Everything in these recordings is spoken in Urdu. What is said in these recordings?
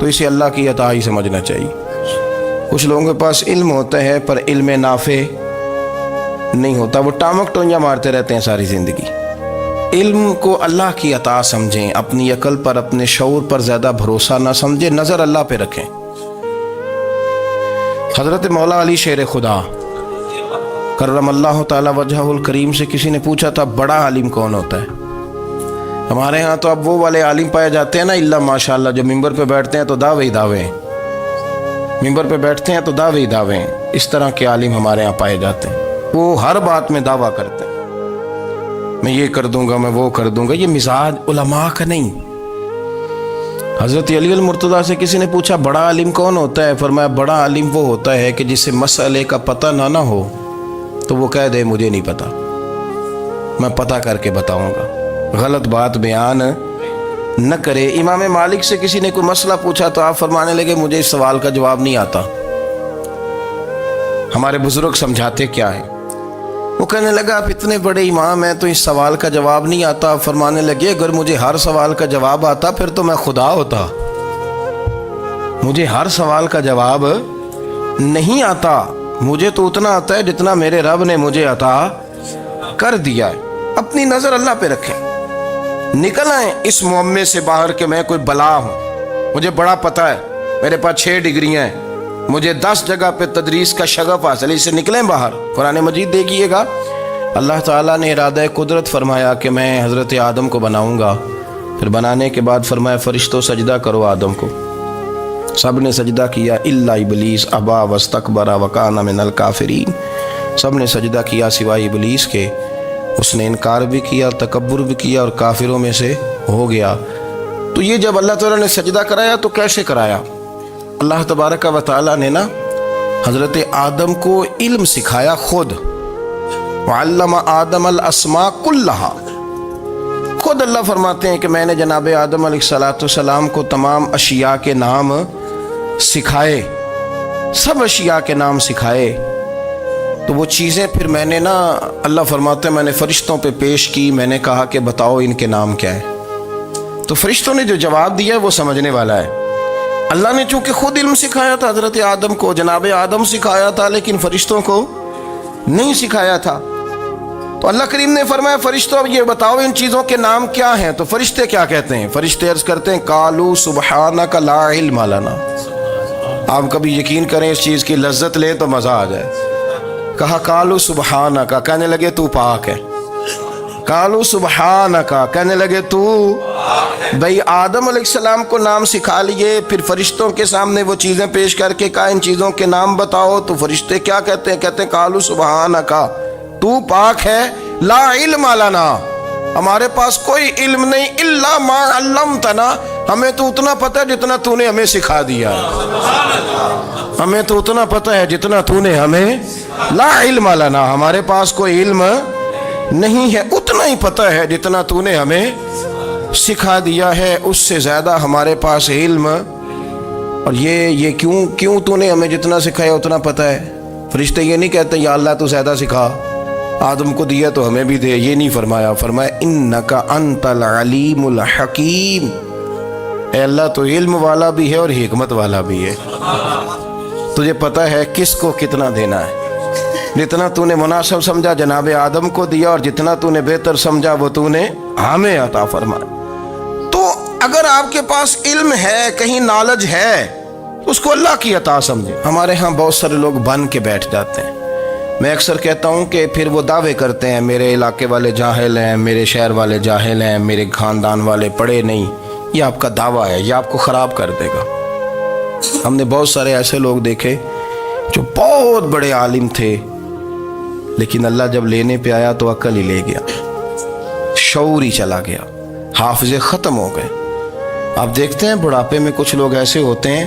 تو اسے اللہ کی عطا ہی سمجھنا چاہیے۔ کچھ لوگوں کے پاس علم ہوتا ہے پر علم نافع نہیں ہوتا، وہ ٹامک ٹونجا مارتے رہتے ہیں ساری زندگی۔ علم کو اللہ کی عطا سمجھیں، اپنی عقل پر اپنے شعور پر زیادہ بھروسہ نہ سمجھیں، نظر اللہ پہ رکھیں۔ حضرت مولا علی شیر خدا کرم اللہ تعالی وجہہ الکریم سے کسی نے پوچھا تھا بڑا عالم کون ہوتا ہے؟ ہمارے ہاں تو اب وہ والے عالم پائے جاتے ہیں نا، اللہ ماشاءاللہ، جو ممبر پہ بیٹھتے ہیں تو دعوے ہی دعوے ہیں، ممبر پہ بیٹھتے ہیں تو دعوے ہی دعوے ہیں۔ اس طرح کے عالم ہمارے ہاں پائے جاتے ہیں، وہ ہر بات میں دعویٰ کرتے ہیں، میں یہ کر دوں گا، میں وہ کر دوں گا۔ یہ مزاج علماء کا نہیں۔ حضرت علی المرتضیٰ سے کسی نے پوچھا بڑا عالم کون ہوتا ہے؟ فرمایا بڑا عالم وہ ہوتا ہے کہ جسے مسئلے کا پتہ نہ ہو تو وہ کہہ دے مجھے نہیں پتا، میں پتہ کر کے بتاؤں گا، غلط بات بیان نہ کرے۔ امام مالک سے کسی نے کوئی مسئلہ پوچھا تو آپ فرمانے لگے مجھے اس سوال کا جواب نہیں آتا، ہمارے بزرگ سمجھاتے کیا ہے؟ وہ کہنے لگا آپ اتنے بڑے امام ہیں تو اس سوال کا جواب نہیں آتا۔ آپ فرمانے لگے اگر مجھے ہر سوال کا جواب آتا پھر تو میں خدا ہوتا، مجھے ہر سوال کا جواب نہیں آتا، مجھے تو اتنا آتا ہے جتنا میرے رب نے مجھے عطا کر دیا ہے۔ اپنی نظر اللہ پہ رکھیں، نکل آئیں اس معمے سے باہر کہ میں کوئی بلا ہوں، مجھے بڑا پتہ ہے، میرے پاس 6 ڈگریاں ہیں، مجھے 10 جگہ پہ تدریس کا شغف حاصل ہے، اس سے نکلیں باہر۔ قرآن مجید دیکھیے گا، اللہ تعالیٰ نے ارادہ قدرت فرمایا کہ میں حضرت آدم کو بناؤں گا، پھر بنانے کے بعد فرمایا فرشتوں سجدہ کرو آدم کو، سب نے سجدہ کیا الا ابلیس ابا واستکبر وکان من الکافرین، سب نے سجدہ کیا سوائے ابلیس کے، اس نے انکار بھی کیا، تکبر بھی کیا اور کافروں میں سے ہو گیا۔ تو یہ جب اللہ تعالیٰ نے سجدہ کرایا تو کیسے کرایا؟ اللہ تبارک و تعالیٰ نے نا حضرت آدم کو علم سکھایا خود، وعلم آدم الاسماء کلہا، خود اللہ فرماتے ہیں کہ میں نے جناب آدم علیہ السلام کو تمام اشیاء کے نام سکھائے، سب اشیاء کے نام سکھائے۔ تو وہ چیزیں پھر میں نے نا، اللہ فرماتے ہیں میں نے فرشتوں پہ پیش کی، میں نے کہا کہ بتاؤ ان کے نام کیا ہے، تو فرشتوں نے جو جواب دیا ہے وہ سمجھنے والا ہے۔ اللہ نے چونکہ خود علم سکھایا تھا حضرت آدم کو، جناب آدم سکھایا تھا، لیکن فرشتوں کو نہیں سکھایا تھا۔ تو اللہ کریم نے فرمایا فرشتوں اب یہ بتاؤ ان چیزوں کے نام کیا ہیں؟ تو فرشتے کیا کہتے ہیں؟ فرشتے عرض کرتے ہیں قالوا سبحانک لا علم لنا۔ آپ کبھی یقین کریں اس چیز کی لذت لیں تو مزہ آ جائے۔ کہا قالوا سبحانک، کہنے لگے تو پاک ہے، قالوا سبحانک، کہنے لگے تو بھئی آدم علیہ السلام کو نام سکھا لیے، پھر فرشتوں کے سامنے وہ چیزیں پیش کر کے کہا ان چیزوں کے نام بتاؤ، تو فرشتے کیا کہتے ہیں؟ کہتے ہیں قالوا سبحانک، تو پاک ہے، لا علم لنا، ہمارے پاس کوئی علم نہیں، الا ما علمتنا، ہمیں تو اتنا پتہ ہے جتنا تو نے ہمیں سکھا دیا، ہمیں تو اتنا پتہ ہے جتنا تو نے ہمیں، لا علم لنا، ہمارے پاس کوئی علم نہیں ہے، اتنا ہی پتہ ہے جتنا تو نے ہمیں سکھا دیا ہے، اس سے زیادہ ہمارے پاس علم، اور یہ کیوں تو نے ہمیں جتنا سکھایا اتنا پتہ ہے۔ فرشتے یہ نہیں کہتے یا اللہ تو زیادہ سکھا، آدم کو دیا تو ہمیں بھی دے، یہ نہیں فرمایا، فرمایا انک انت العلیم الحکیم، اے اللہ تو علم والا بھی ہے اور حکمت والا بھی ہے، تجھے پتہ ہے کس کو کتنا دینا ہے، جتنا تو نے مناسب سمجھا جناب آدم کو دیا، اور جتنا تو نے بہتر سمجھا وہ تو نے ہمیں عطا فرمایا۔ تو اگر آپ کے پاس علم ہے، کہیں نالج ہے، اس کو اللہ کی عطا سمجھیں۔ ہمارے ہاں بہت سارے لوگ بن کے بیٹھ جاتے ہیں، میں اکثر کہتا ہوں کہ پھر وہ دعوے کرتے ہیں میرے علاقے والے جاہل ہیں، میرے شہر والے جاہل ہیں، میرے خاندان والے پڑھے نہیں، یہ آپ کا دعویٰ ہے، یہ آپ کو خراب کر دے گا۔ ہم نے بہت سارے ایسے لوگ دیکھے جو بہت بڑے عالم تھے، لیکن اللہ جب لینے پہ آیا تو عقل ہی لے گیا، شعور ہی چلا گیا، حافظے ختم ہو گئے۔ آپ دیکھتے ہیں بڑھاپے میں کچھ لوگ ایسے ہوتے ہیں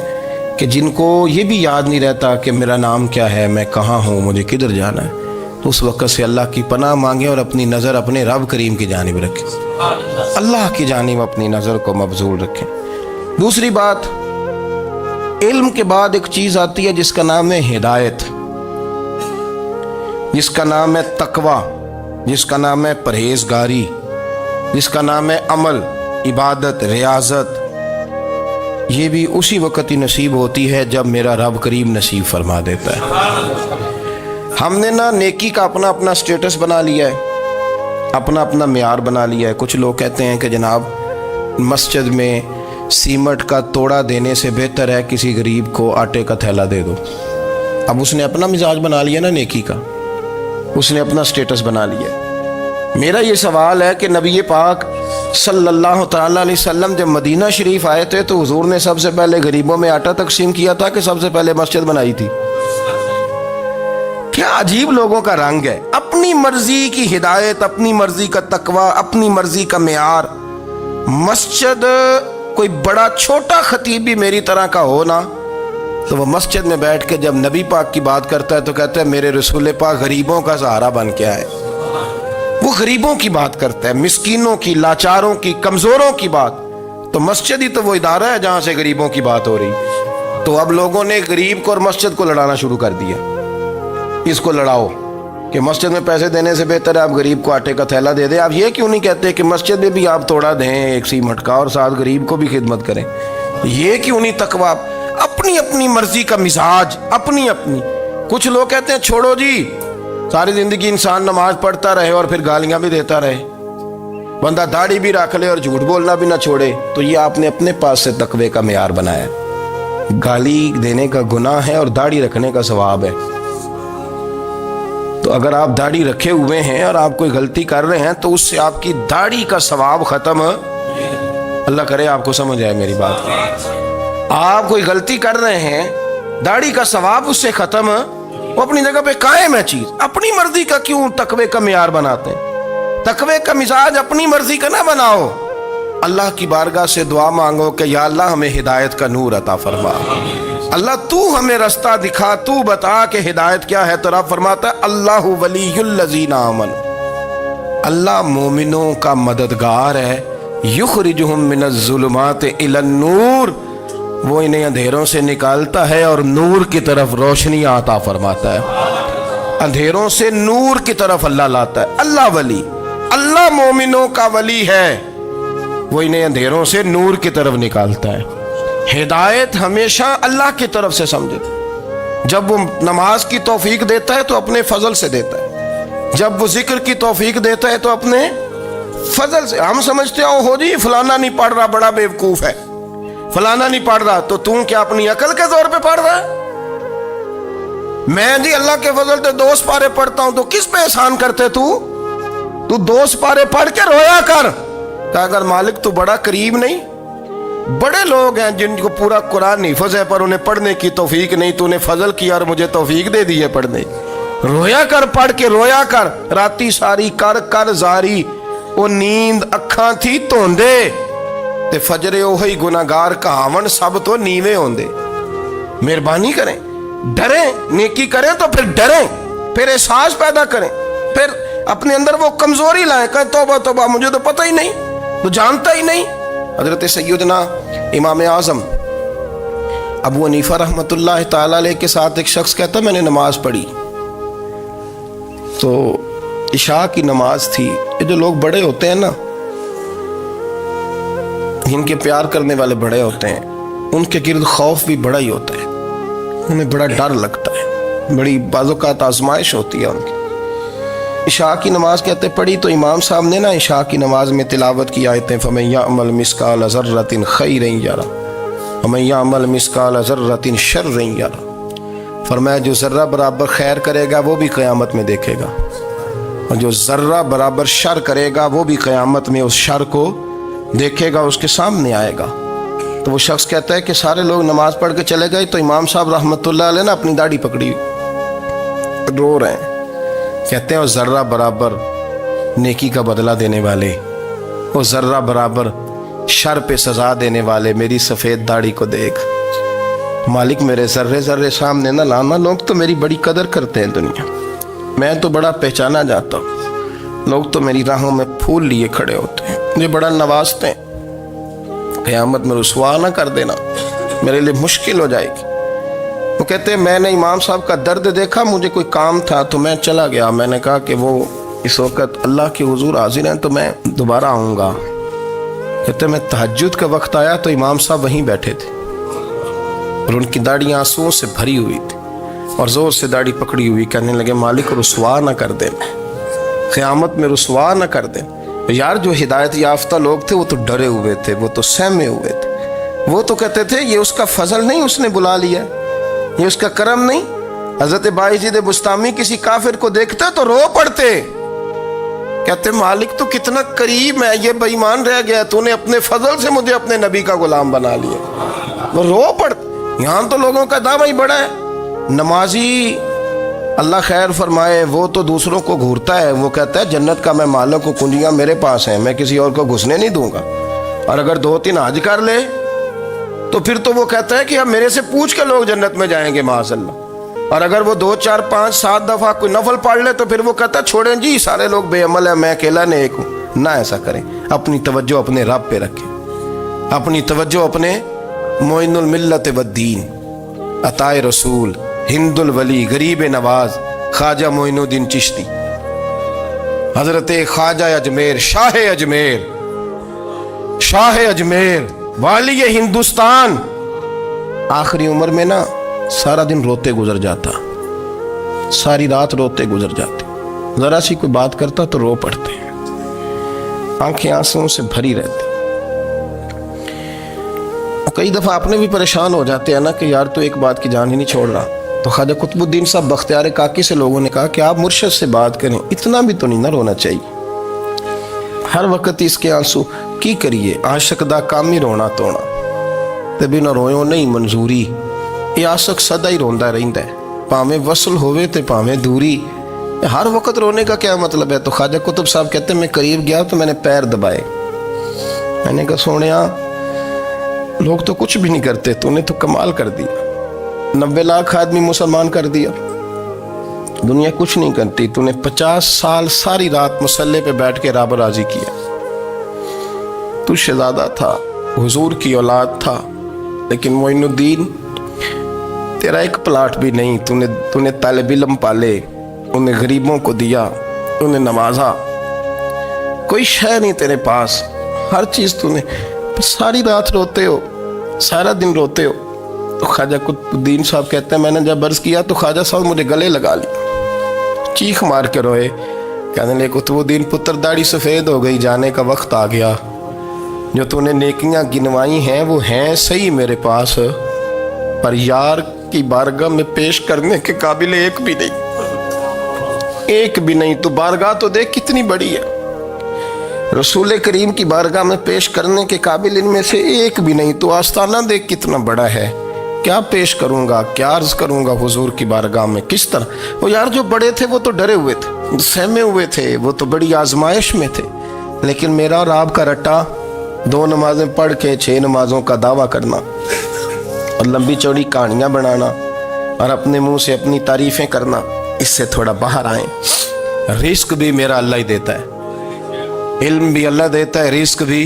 کہ جن کو یہ بھی یاد نہیں رہتا کہ میرا نام کیا ہے، میں کہاں ہوں، مجھے کدھر جانا ہے۔ تو اس وقت سے اللہ کی پناہ مانگیں اور اپنی نظر اپنے رب کریم کی جانب رکھیں، اللہ کی جانب اپنی نظر کو مبذول رکھیں۔ دوسری بات، علم کے بعد ایک چیز آتی ہے جس کا نام ہے ہدایت، جس کا نام ہے تقوی، جس کا نام ہے پرہیزگاری، جس کا نام ہے عمل، عبادت، ریاضت۔ یہ بھی اسی وقت ہی نصیب ہوتی ہے جب میرا رب کریم نصیب فرما دیتا ہے۔ ہم نے نا نیکی کا اپنا اپنا سٹیٹس بنا لیا ہے، اپنا اپنا معیار بنا لیا ہے۔ کچھ لوگ کہتے ہیں کہ جناب مسجد میں سیمنٹ کا توڑا دینے سے بہتر ہے کسی غریب کو آٹے کا تھیلا دے دو۔ اب اس نے اپنا مزاج بنا لیا نا نیکی کا، اس نے اپنا سٹیٹس بنا لیا۔ میرا یہ سوال ہے کہ نبی پاک صلی اللہ تعالیٰ علیہ وسلم جب مدینہ شریف آئے تھے تو حضور نے سب سے پہلے غریبوں میں آٹا تقسیم کیا تھا کہ سب سے پہلے مسجد بنائی تھی؟ کیا عجیب لوگوں کا رنگ ہے، اپنی مرضی کی ہدایت، اپنی مرضی کا تقوی، اپنی مرضی کا معیار۔ مسجد کوئی بڑا چھوٹا خطیب بھی میری طرح کا ہو نا تو وہ مسجد میں بیٹھ کے جب نبی پاک کی بات کرتا ہے تو کہتا ہے میرے رسول پاک غریبوں کا سہارا بن کے آئے۔ وہ غریبوں کی بات کرتا ہے، مسکینوں کی، لاچاروں کی، کمزوروں کی بات۔ تو مسجد ہی تو وہ ادارہ ہے جہاں سے غریبوں کی بات ہو رہی۔ تو اب لوگوں نے غریب کو اور مسجد کو لڑانا شروع کر دیا، اس کو لڑاؤ کہ مسجد میں پیسے دینے سے بہتر ہے آپ غریب کو آٹے کا تھیلا دے دیں۔ آپ یہ کیوں نہیں کہتے کہ مسجد میں بھی آپ توڑا دیں ایک سیمنٹ کا اور ساتھ غریب کو بھی خدمت کریں؟ یہ کیوں نہیں تقویٰ؟ اپنی اپنی مرضی کا مزاج، اپنی اپنی۔ کچھ لوگ کہتے ہیں چھوڑو جی، ساری زندگی انسان نماز پڑھتا رہے اور پھر گالیاں بھی دیتا رہے، بندہ داڑھی بھی رکھ لے اور جھوٹ بولنا بھی نہ چھوڑے۔ تو یہ آپ نے اپنے پاس سے تقوی کا معیار بنایا۔ گالی دینے کا گناہ ہے اور داڑھی رکھنے کا ثواب ہے۔ تو اگر آپ داڑھی رکھے ہوئے ہیں اور آپ کوئی غلطی کر رہے ہیں تو اس سے آپ کی داڑھی کا ثواب ختم، اللہ کرے آپ کو سمجھ آئے میری بات۔ آپ کوئی غلطی کر رہے ہیں، داڑھی کا ثواب اس سے ختم، وہ اپنی جگہ پہ قائم ہے چیز۔ اپنی مرضی کا کیوں تقوی کا معیار بناتے ہیں؟ تقوی کا مزاج اپنی مرضی کا نہ بناؤ۔ اللہ کی بارگاہ سے دعا مانگو کہ یا اللہ ہمیں ہدایت کا نور عطا فرما، اللہ تو ہمیں رستہ دکھا، تو بتا کہ ہدایت کیا ہے۔ تو رب فرماتا ہے اللہ ولی الذین آمنوا، اللہ مومنوں کا مددگار ہے، یخرجہم من الظلمات الی النور، وہ انہیں اندھیروں سے نکالتا ہے اور نور کی طرف روشنی عطا فرماتا ہے۔ اندھیروں سے نور کی طرف اللہ لاتا ہے۔ اللہ ولی، اللہ مومنوں کا ولی ہے، وہ انہیں اندھیروں سے نور کی طرف نکالتا ہے۔ ہدایت ہمیشہ اللہ کی طرف سے سمجھے۔ جب وہ نماز کی توفیق دیتا ہے تو اپنے فضل سے دیتا ہے، جب وہ ذکر کی توفیق دیتا ہے تو اپنے فضل سے۔ ہم سمجھتے ہو جی فلانا نہیں پڑھ رہا بڑا بیوقوف ہے، فلانا نہیں پڑھ رہا، تو تم کیا اپنی عقل کے زور پہ پڑھ رہا ہے؟ میں جی اللہ کے فضل سے 2 سپارے پڑھتا ہوں، تو کس پہ احسان کرتے تو 2 سپارے پڑھ کے رویا کر کہ اگر مالک تو بڑا قریب نہیں۔ بڑے لوگ ہیں جن کو پورا قرآن حفظ ہے پر انہیں پڑھنے کی توفیق نہیں، تو انہیں فضل کیا اور مجھے توفیق دے دی ہے پڑھنے۔ رویا کر، پڑھ کے رویا کر، راتی ساری کر کر زاری، وہ نیند اکھاں تھی توندے تے فجرے اوہی گناہگار کہاون سب تو نیوے ہوندے۔ مہربانی کریں، ڈریں، نیکی کریں تو پھر ڈریں، پھر احساس پیدا کریں، پھر اپنے اندر وہ کمزوری لائیں کہ توبہ توبہ مجھے تو پتہ ہی نہیں، تو جانتا ہی نہیں۔ حضرت سیدنا امام اعظم ابو حنیفہ رحمۃ اللہ تعالی علیہ کے ساتھ ایک شخص کہتا میں نے نماز پڑھی تو عشاء کی نماز تھی۔ یہ جو لوگ بڑے ہوتے ہیں نا، جن کے پیار کرنے والے بڑے ہوتے ہیں، ان کے گرد خوف بھی بڑا ہی ہوتا ہے، انہیں بڑا ڈر لگتا ہے، بڑی بعض اوقات آزمائش ہوتی ہے ان کی۔ عشاء کی نماز کہتے پڑھی تو امام صاحب نے نا عشاء کی نماز میں تلاوت کی آیتیں فَمَن يَعْمَلْ مِثْقَالَ ذَرَّةٍ خَيْرًا يَرَهُ وَمَن يَعْمَلْ مِثْقَالَ ذَرَّةٍ شَرًّا يَرَهُ، فرمایا جو ذرہ برابر خیر کرے گا وہ بھی قیامت میں دیکھے گا، اور جو ذرہ برابر شر کرے گا وہ بھی قیامت میں اس شر کو دیکھے گا، اس کے سامنے آئے گا۔ تو وہ شخص کہتا ہے کہ سارے لوگ نماز پڑھ کے چلے گئے تو امام صاحب رحمۃ اللہ علیہ نے اپنی داڑھی پکڑی، رو رہے ہیں، کہتے ہیں وہ ذرہ برابر نیکی کا بدلہ دینے والے، وہ ذرہ برابر شر پہ سزا دینے والے میری سفید داڑھی کو دیکھ، مالک میرے ذرے ذرے سامنے نہ لانا، لوگ تو میری بڑی قدر کرتے ہیں دنیا، میں تو بڑا پہچانا جاتا ہوں، لوگ تو میری راہوں میں پھول لیے کھڑے ہوتے ہیں، مجھے بڑا نوازتے ہیں، قیامت میں رسوا نہ کر دینا، میرے لیے مشکل ہو جائے گی۔ وہ کہتے ہیں میں نے امام صاحب کا درد دیکھا، مجھے کوئی کام تھا تو میں چلا گیا، میں نے کہا کہ وہ اس وقت اللہ کے حضور حاضر ہیں تو میں دوبارہ آؤں گا، کہتے میں تہجد کا وقت آیا تو امام صاحب وہیں بیٹھے تھے اور ان کی داڑھی آنسوؤں سے بھری ہوئی تھی اور زور سے داڑھی پکڑی ہوئی، کہنے لگے مالک رسوا نہ کر دیں، قیامت میں رسوا نہ کر دیں۔ یار جو ہدایت یافتہ لوگ تھے وہ تو ڈرے ہوئے تھے، وہ تو سہمے ہوئے تھے، وہ تو کہتے تھے یہ اس کا فضل نہیں، اس نے بلا لیا، یہ اس کا کرم نہیں۔ حضرت بایزید بسطامی کسی کافر کو دیکھتے تو رو پڑتے، کہتے مالک تو کتنا قریب ہے، یہ بے ایمان رہ گیا، تو نے اپنے فضل سے مجھے اپنے نبی کا غلام بنا لیا، وہ رو پڑتے۔ یہاں تو لوگوں کا دعویٰ ہی بڑا ہے، نمازی اللہ خیر فرمائے وہ تو دوسروں کو گھورتا ہے، وہ کہتا ہے جنت کا میں مالک ہوں، کنجیاں میرے پاس ہیں، میں کسی اور کو گھسنے نہیں دوں گا، اور اگر 2-3 حج کر لے تو پھر تو وہ کہتا ہے کہ اب میرے سے پوچھ کے لوگ جنت میں جائیں گے معاذ اللہ، اور اگر وہ 2 4 5 7 دفعہ کوئی نفل پڑھ لے تو پھر وہ کہتا ہے چھوڑیں جی سارے لوگ بے عمل ہیں، میں اکیلا نیک ہوں۔ نہ ایسا کریں، اپنی توجہ اپنے رب پہ رکھیں، اپنی توجہ اپنے معین الملت والدین، عطائے رسول، ہند الولی، غریب نواز، خواجہ معین الدین چشتی، حضرت خواجہ اجمیر، شاہ اجمیر، شاہ اجمیر، والی ہندوستان، آخری عمر میں نا سارا دن روتے گزر جاتا، ساری رات روتے گزر جاتے، ذرا سی کوئی بات کرتا تو رو پڑتے، آنکھیں آنسوؤں سے بھری رہتی۔ کئی دفعہ اپنے بھی پریشان ہو جاتے ہیں نا کہ یار تو ایک بات کی جان ہی نہیں چھوڑ رہا، تو خواجہ قطب الدین صاحب بختیار کاکی سے لوگوں نے کہا کہ آپ مرشد سے بات کریں، اتنا بھی تو نہیں نہ رونا چاہیے، ہر وقت اس کے آنسو کی کریے، عاشق دا کام ہی رونا تونا، تبھی نہ رویوں نہیں منظوری، یہ عاشق سدا ہی روندا رہندا ہے، پاویں وصل ہوئے تے پاویں دوری، ہر وقت رونے کا کیا مطلب ہے؟ تو خواجہ قطب صاحب کہتے ہیں میں قریب گیا تو میں نے پیر دبائے، میں نے کہا سونیا لوگ تو کچھ بھی نہیں کرتے، تو نے تو کمال کر دیا، 90 لاکھ آدمی مسلمان کر دیا، دنیا کچھ نہیں کرتی، تو نے 50 سال ساری رات مسلح پہ بیٹھ کے رب راضی کیا، تو شہزادہ تھا، حضور کی اولاد تھا، لیکن معین الدین تیرا ایک پلاٹ بھی نہیں، تو نے طالب علم پالے، انہیں غریبوں کو دیا، انہیں نوازا، کوئی شے نہیں تیرے پاس، ہر چیز تو نے، ساری رات روتے ہو، سارا دن روتے ہو۔ تو خواجہ قطب الدین صاحب کہتے ہیں میں نے جب عرض کیا تو خواجہ صاحب مجھے گلے لگا لیا، چیخ مار کے روئے، کہنے لگے قطب الدین پتر داڑھی سفید ہو گئی، جانے کا وقت آ گیا، جو تو نے نیکیاں گنوائی ہیں وہ ہیں صحیح میرے پاس، پر یار کی بارگاہ میں پیش کرنے کے قابل ایک بھی نہیں، ایک بھی نہیں، تو بارگاہ تو دیکھ کتنی بڑی ہے، رسول کریم کی بارگاہ میں پیش کرنے کے قابل ان میں سے ایک بھی نہیں، تو آستانہ دیکھ کتنا بڑا ہے، کیا پیش کروں گا، کیا عرض کروں گا حضور کی بارگاہ میں، کس طرح؟ وہ یار جو بڑے تھے وہ تو ڈرے ہوئے تھے، سہمے ہوئے تھے، وہ تو بڑی آزمائش میں تھے، لیکن میرا اور آپ کا رٹا 2 نمازیں پڑھ کے 6 نمازوں کا دعویٰ کرنا اور لمبی چوڑی کہانیاں بنانا اور اپنے منہ سے اپنی تعریفیں کرنا، اس سے تھوڑا باہر آئیں۔ رزق بھی میرا اللہ ہی دیتا ہے، علم بھی اللہ دیتا ہے، رزق بھی۔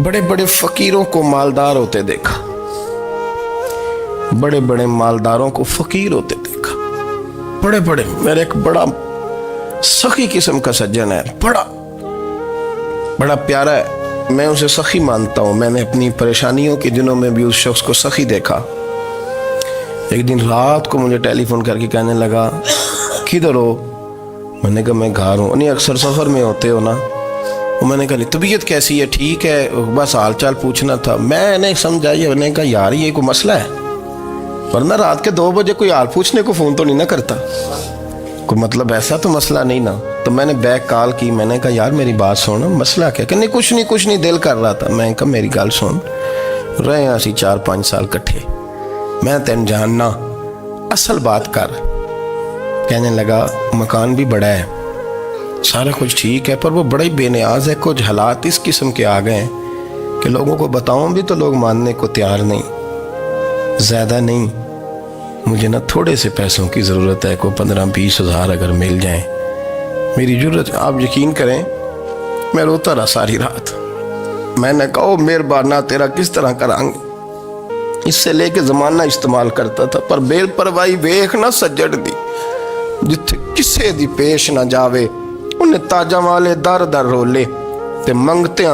بڑے بڑے فقیروں کو مالدار ہوتے دیکھا، بڑے بڑے مالداروں کو فقیر ہوتے دیکھا، بڑے بڑے، میرے ایک بڑا سخی قسم کا سجن ہے، بڑا پیارا ہے، میں اسے سخی مانتا ہوں، میں نے اپنی پریشانیوں کے دنوں میں بھی اس شخص کو سخی دیکھا۔ ایک دن رات کو مجھے ٹیلی فون کر کے کہنے لگا کدھر ہو؟ میں نے کہا میں گھر ہوں۔ نہیں اکثر سفر میں ہوتے ہو نا؟ میں نے کہا طبیعت کیسی ہے؟ ٹھیک ہے، بس حال چال پوچھنا تھا۔ میں نے سمجھائی، میں نے کہا یار یہ کوئی مسئلہ ہے، ورنہ رات کے 2 بجے کوئی حال پوچھنے کو فون تو نہیں نہ کرتا، کوئی مطلب ایسا تو مسئلہ نہیں نا۔ تو میں نے بیک کال کی، میں نے کہا یار میری بات سن، مسئلہ کیا؟ کہ نہیں کچھ نہیں دل کر رہا تھا۔ میں نے کہا میری گل سن، رہے ہیں اسی 4-5 سال کٹھے، میں تین جاننا، اصل بات کر۔ کہنے لگا مکان بھی بڑا ہے، سارا کچھ ٹھیک ہے، پر وہ بڑا ہی بے نیاز ہے، کچھ حالات اس قسم کے آ گئے ہیں کہ لوگوں کو بتاؤں بھی تو لوگ ماننے کو تیار نہیں، زیادہ نہیں، مجھے نا تھوڑے سے پیسوں کی ضرورت ہے، کوئی 15-20 ہزار اگر مل جائیں، میری ضرورت۔ آپ یقین کریں میں روتا رہا ساری رات۔ میں نے کہا مہربانہ تیرا کس طرح کرانگے، اس سے لے کے زمانہ استعمال کرتا تھا، پر بے پرواہی ویکھ نہ سجڑ دی، جتھے کسے دی پیش نہ جاوے، انہیں تاجاں والے در در رولے تے منگتے ہیں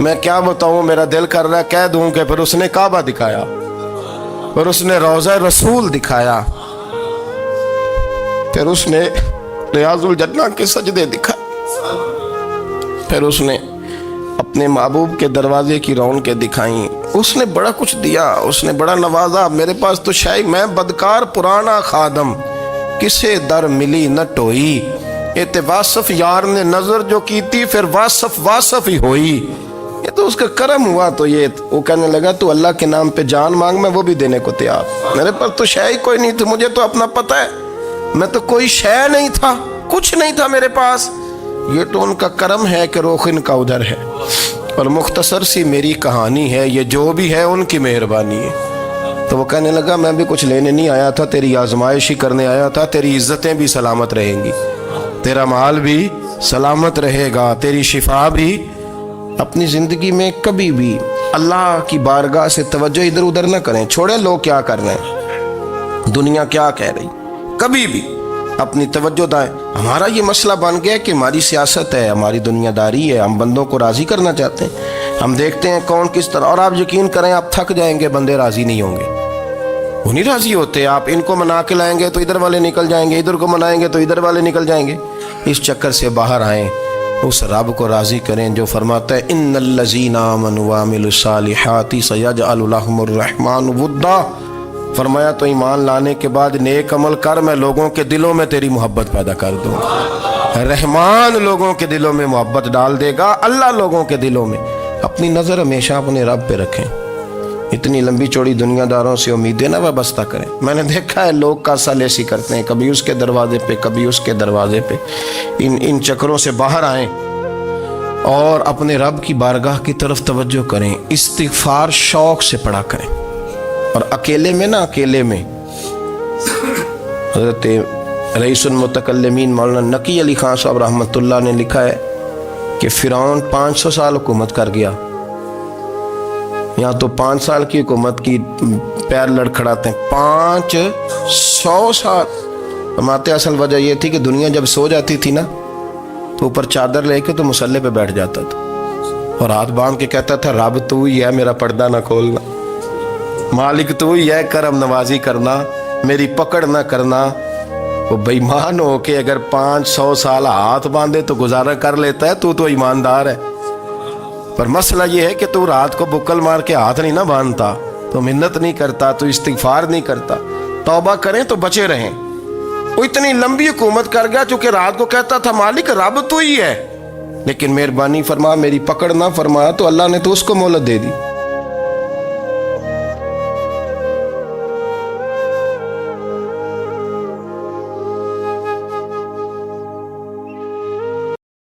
میں کیا بتاؤں، میرا دل کر رہا ہے کہہ دوں کہ پھر اس نے کعبہ دکھایا، پھر اس نے روضہ رسول دکھایا، پھر اس نے ریاض الجنہ کے سجدے دکھائے، پھر اس نے اپنے محبوب کے دروازے کی رونقیں دکھائیں، اس نے بڑا کچھ دیا، اس نے بڑا نوازا۔ میرے پاس تو شاید میں بدکار پرانا خادم، کسے در ملی نہ ٹوئی، اے واصف یار نے نظر جو کی تھی، پھر واصف ہی ہوئی۔ یہ تو اس کا کرم ہوا۔ تو یہ وہ کہنے لگا تو اللہ کے نام پہ جان مانگ، میں وہ بھی دینے کو تیار۔ میرے پاس تو شے کوئی نہیں تھی، مجھے تو اپنا پتہ ہے، میں تو کوئی شے نہیں تھا، کچھ نہیں تھا میرے پاس۔ یہ تو ان کا کرم ہے کہ رخ ان کا ادھر ہے، اور مختصر سی میری کہانی ہے، یہ جو بھی ہے ان کی مہربانی ہے۔ تو وہ کہنے لگا میں بھی کچھ لینے نہیں آیا تھا، تیری آزمائش ہی کرنے آیا تھا، تیری عزتیں بھی سلامت رہیں گی، تیرا مال بھی سلامت رہے گا، تیری شفا بھی۔ اپنی زندگی میں کبھی بھی اللہ کی بارگاہ سے توجہ ادھر ادھر نہ کریں، چھوڑیں لوگ کیا کر رہے ہیں، دنیا کیا کہہ رہی، کبھی بھی اپنی توجہ دائیں۔ ہمارا یہ مسئلہ بن گیا کہ ہماری سیاست ہے، ہماری دنیا داری ہے، ہم بندوں کو راضی کرنا چاہتے ہیں، ہم دیکھتے ہیں کون کس طرح، اور آپ یقین کریں آپ تھک جائیں گے، بندے راضی نہیں ہوں گے، وہ نہیں راضی ہوتے۔ آپ ان کو منا کے لائیں گے تو ادھر والے نکل جائیں گے، ادھر کو منائیں گے تو ادھر والے نکل جائیں گے۔ اس چکر سے باہر آئیں، اس رب کو راضی کریں جو فرماتا ہے ان الذین آمنوا وعملوا الصالحات سیجعل لهم الرحمن ودا۔ فرمایا تو ایمان لانے کے بعد نیک عمل کر، میں لوگوں کے دلوں میں تیری محبت پیدا کر دوں گا۔ رحمان لوگوں کے دلوں میں محبت ڈال دے گا، اللہ لوگوں کے دلوں میں۔ اپنی نظر ہمیشہ اپنے رب پہ رکھیں، اتنی لمبی چوڑی دنیا داروں سے امیدیں نہ وابستہ کریں۔ میں نے دیکھا ہے لوگ کاسا لیسی کرتے ہیں، کبھی اس کے دروازے پہ کبھی اس کے دروازے پہ۔ ان چکروں سے باہر آئیں اور اپنے رب کی بارگاہ کی طرف توجہ کریں، استغفار شوق سے پڑھا کریں، اور اکیلے میں نا، اکیلے میں۔ حضرت رئیس المتکلمین مولانا نقی علی خان صاحب رحمۃ اللہ نے لکھا ہے کہ فرعون 500 سال حکومت کر گیا، یہاں تو 5 سال کی حکومت کی پیر لڑکھڑاتے ہیں، 500 سال۔ فرماتے اصل وجہ یہ تھی کہ دنیا جب سو جاتی تھی نا تو اوپر چادر لے کے تو مسلح پہ بیٹھ جاتا تھا، اور ہاتھ باندھ کے کہتا تھا رب تو ہی ہے، میرا پردہ نہ کھولنا، مالک تو ہی ہے، کرم نوازی کرنا، میری پکڑ نہ کرنا۔ وہ بے ایمان ہو کے اگر 500 سال ہاتھ باندھے تو گزارا کر لیتا ہے، تو ایماندار ہے۔ پر مسئلہ یہ ہے کہ تو رات کو بکل مار کے ہاتھ نہیں نہ باندھتا، تو منت نہیں کرتا، تو استغفار نہیں کرتا۔ توبہ کریں تو بچے رہیں۔ وہ اتنی لمبی حکومت کر گیا چونکہ رات کو کہتا تھا مالک رب تو ہی ہے، لیکن مہربانی فرما، میری پکڑ نہ فرمایا تو اللہ نے تو اس کو مہلت دے دی۔